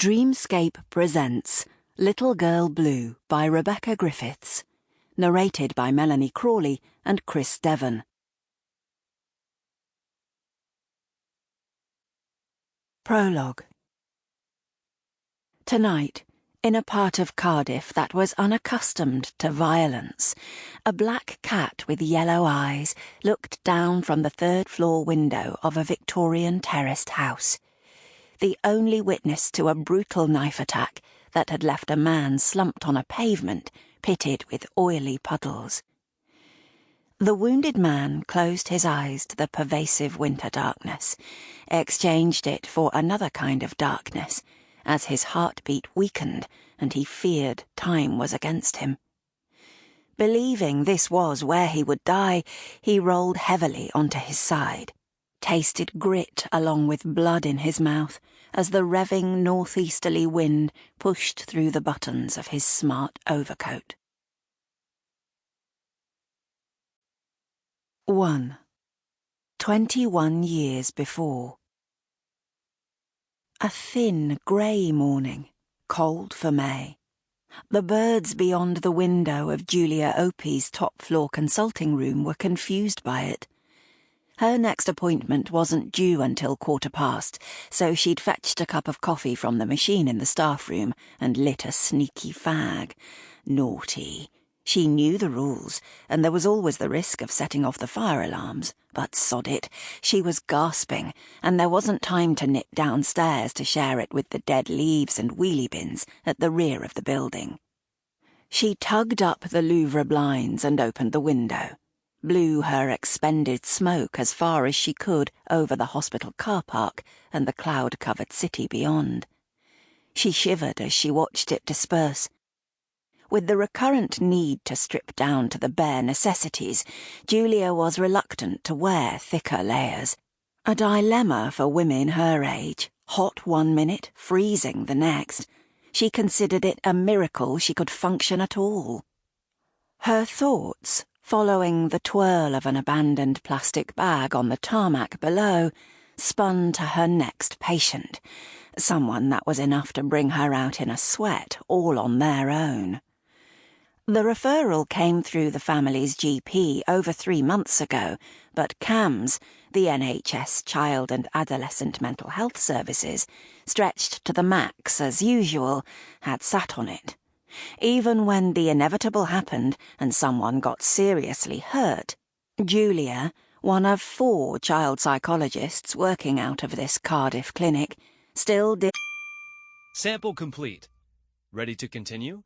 Dreamscape presents Little Girl Blue by Rebecca Griffiths, narrated by Melanie Crawley and Chris Devon. Prologue. Tonight, in a part of Cardiff that was unaccustomed to violence, a black cat with yellow eyes looked down from the third-floor window of a Victorian terraced house, the only witness to a brutal knife attack that had left a man slumped on a pavement pitted with oily puddles. The wounded man closed his eyes to the pervasive winter darkness, exchanged it for another kind of darkness, as his heartbeat weakened and he feared time was against him. Believing this was where he would die, he rolled heavily onto his side, tasted grit along with blood in his mouth as the revving northeasterly wind pushed through the buttons of his smart overcoat. 1. 21 years before. A thin, grey morning, cold for May. The birds beyond the window of Julia Opie's top-floor consulting room were confused by it. Her next appointment wasn't due until 1:15, so she'd fetched a cup of coffee from the machine in the staff room and lit a sneaky fag. Naughty. She knew the rules, and there was always the risk of setting off the fire alarms, but sod it, she was gasping, and there wasn't time to nip downstairs to share it with the dead leaves and wheelie bins at the rear of the building. She tugged up the louvre blinds and opened the window, blew her expended smoke as far as she could over the hospital car park and the cloud-covered city beyond. She shivered as she watched it disperse. With the recurrent need to strip down to the bare necessities, Julia was reluctant to wear thicker layers. A dilemma for women her age, hot one minute, freezing the next. She considered it a miracle she could function at all. Her thoughts, following the twirl of an abandoned plastic bag on the tarmac below, spun to her next patient, someone that was enough to bring her out in a sweat all on their own. The referral came through the family's GP over 3 months ago, but CAMS, the NHS Child and Adolescent Mental Health Services, stretched to the max as usual, had sat on it. Even when the inevitable happened and someone got seriously hurt, Julia, one of 4 child psychologists working out of this Cardiff clinic, still did. Sample complete. Ready to continue?